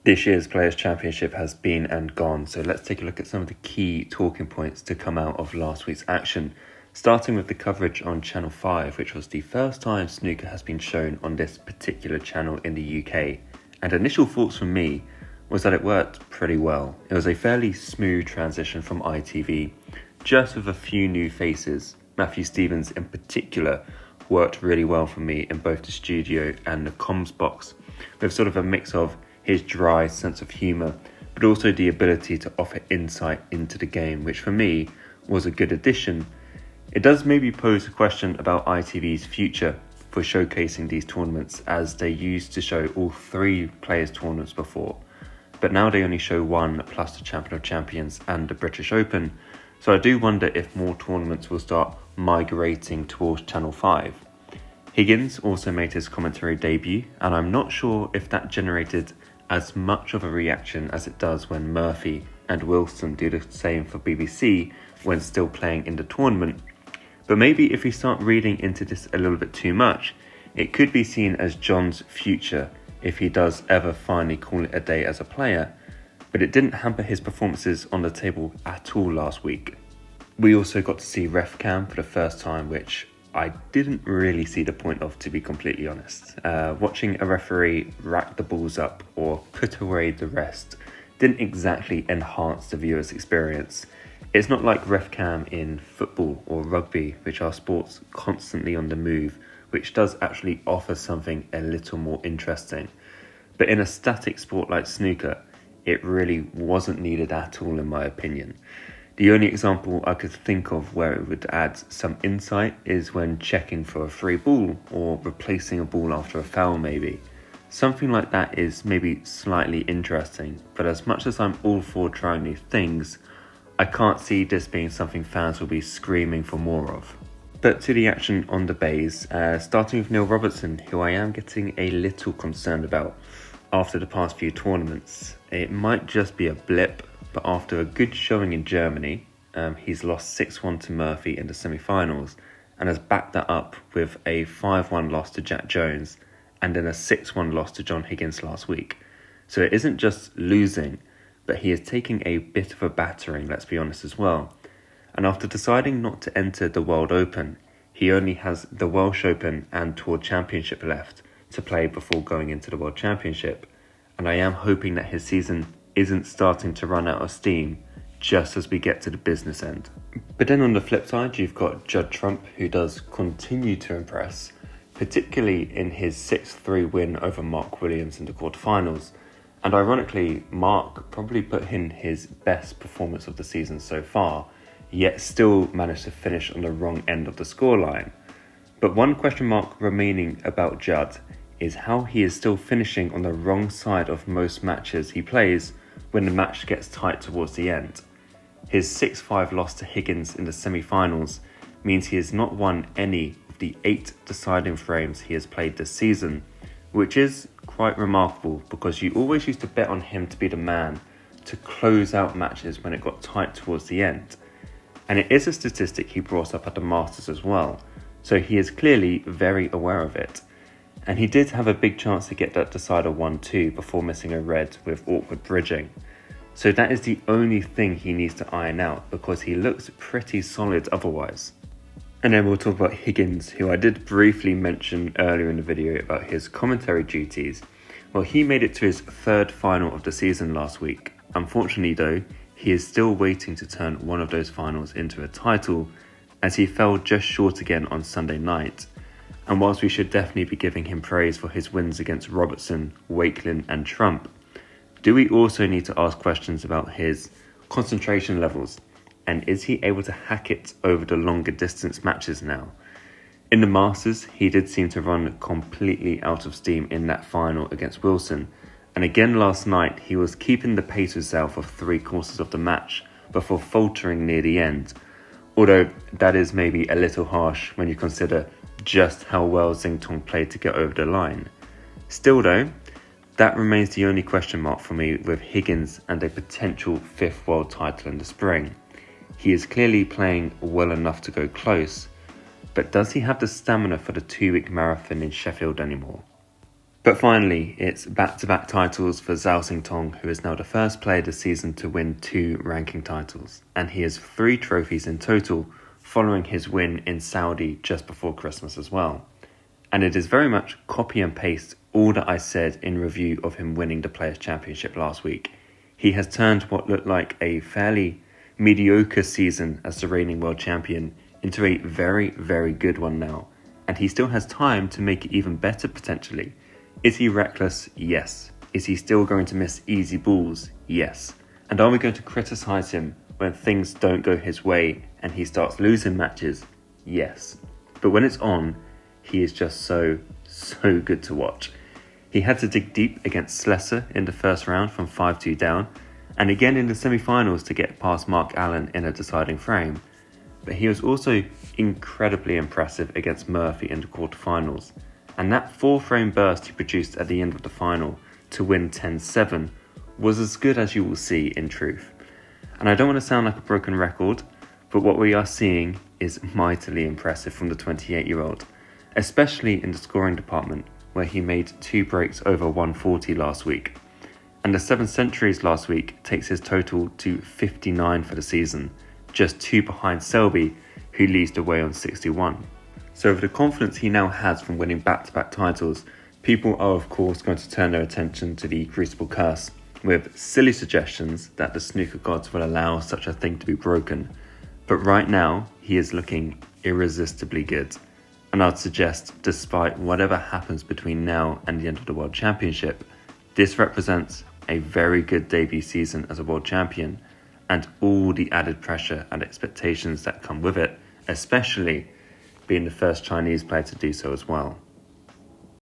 This year's Players' Championship has been and gone, so let's take a look at some of the key talking points to come out of last week's action, starting with the coverage on Channel 5, which was the first time snooker has been shown on this particular channel in the UK. And initial thoughts from me was that it worked pretty well. It was a fairly smooth transition from ITV, just with a few new faces. Matthew Stevens in particular worked really well for me in both the studio and the comms box, with sort of a mix of his dry sense of humour, but also the ability to offer insight into the game, which for me was a good addition. It does maybe pose a question about ITV's future for showcasing these tournaments, as they used to show all three players' tournaments before, but now they only show one plus the Champion of Champions and the British Open. So I do wonder if more tournaments will start migrating towards Channel 5. Higgins also made his commentary debut, and I'm not sure if that generated as much of a reaction as it does when Murphy and Wilson do the same for BBC when still playing in the tournament. But maybe if we start reading into this a little bit too much, it could be seen as John's future if he does ever finally call it a day as a player. But it didn't hamper his performances on the table at all last week. We also got to see refcam for the first time, which I didn't really see the point of, to be completely honest. Watching a referee rack the balls up or put away the rest didn't exactly enhance the viewer's experience. It's not like refcam in football or rugby, which are sports constantly on the move, which does actually offer something a little more interesting. But in a static sport like snooker, it really wasn't needed at all, in my opinion. The only example I could think of where it would add some insight is when checking for a free ball or replacing a ball after a foul maybe. Something like that is maybe slightly interesting, but as much as I'm all for trying new things, I can't see this being something fans will be screaming for more of. But to the action on the bays, starting with Neil Robertson, who I am getting a little concerned about after the past few tournaments. It might just be a blip, but after a good showing in Germany, he's lost 6-1 to Murphy in the semi-finals and has backed that up with a 5-1 loss to Jack Jones and then a 6-1 loss to John Higgins last week. So it isn't just losing, but he is taking a bit of a battering, let's be honest as well. And after deciding not to enter the World Open, he only has the Welsh Open and Tour Championship left to play before going into the World Championship. And I am hoping that his season isn't starting to run out of steam just as we get to the business end. But then on the flip side, you've got Judd Trump, who does continue to impress, particularly in his 6-3 win over Mark Williams in the quarterfinals. And ironically, Mark probably put in his best performance of the season so far, yet still managed to finish on the wrong end of the scoreline. But one question mark remaining about Judd is how he is still finishing on the wrong side of most matches he plays when the match gets tight towards the end. His 6-5 loss to Higgins in the semi-finals means he has not won any of the 8 deciding frames he has played this season, which is quite remarkable because you always used to bet on him to be the man to close out matches when it got tight towards the end. And it is a statistic he brought up at the Masters as well, so he is clearly very aware of it. And he did have a big chance to get that decider 1-2 before missing a red with awkward bridging. So that is the only thing he needs to iron out because he looks pretty solid otherwise. And then we'll talk about Higgins, who I did briefly mention earlier in the video about his commentary duties. Well, he made it to his 3rd final of the season last week. Unfortunately though, he is still waiting to turn one of those finals into a title, as he fell just short again on Sunday night. And whilst we should definitely be giving him praise for his wins against Robertson, Wakelin and Trump, do we also need to ask questions about his concentration levels, and is he able to hack it over the longer distance matches now? In the Masters, he did seem to run completely out of steam in that final against Wilson, and again last night he was keeping the pace himself for 3/4 of the match before faltering near the end, although that is maybe a little harsh when you consider just how well Xintong played to get over the line. Still though, that remains the only question mark for me with Higgins and a potential 5th world title in the spring. He is clearly playing well enough to go close, but does he have the stamina for the 2-week marathon in Sheffield anymore? But finally, it's back-to-back titles for Zhao Xintong, who is now the first player this season to win 2 ranking titles, and he has 3 trophies in total, following his win in Saudi just before Christmas as well. And it is very much copy and paste all that I said in review of him winning the Players' Championship last week. He has turned what looked like a fairly mediocre season as the reigning world champion into a very, very good one now, and he still has time to make it even better potentially. Is he reckless? Yes. Is he still going to miss easy balls? Yes. And are we going to criticise him when things don't go his way and he starts losing matches? Yes. But when it's on, he is just so good to watch. He had to dig deep against Slesser in the first round from 5-2 down, and again in the semi-finals to get past Mark Allen in a deciding frame. But he was also incredibly impressive against Murphy in the quarterfinals. And that 4-frame burst he produced at the end of the final to win 10-7 was as good as you will see in truth. And I don't want to sound like a broken record, but what we are seeing is mightily impressive from the 28-year-old, especially in the scoring department, where he made 2 breaks over 140 last week. And the 7 centuries last week takes his total to 59 for the season, just 2 behind Selby, who leads the way on 61. So with the confidence he now has from winning back-to-back titles, people are of course going to turn their attention to the Crucible Curse, with silly suggestions that the snooker gods will allow such a thing to be broken. But right now, he is looking irresistibly good. And I'd suggest, despite whatever happens between now and the end of the World Championship, this represents a very good debut season as a world champion, and all the added pressure and expectations that come with it, especially being the first Chinese player to do so as well.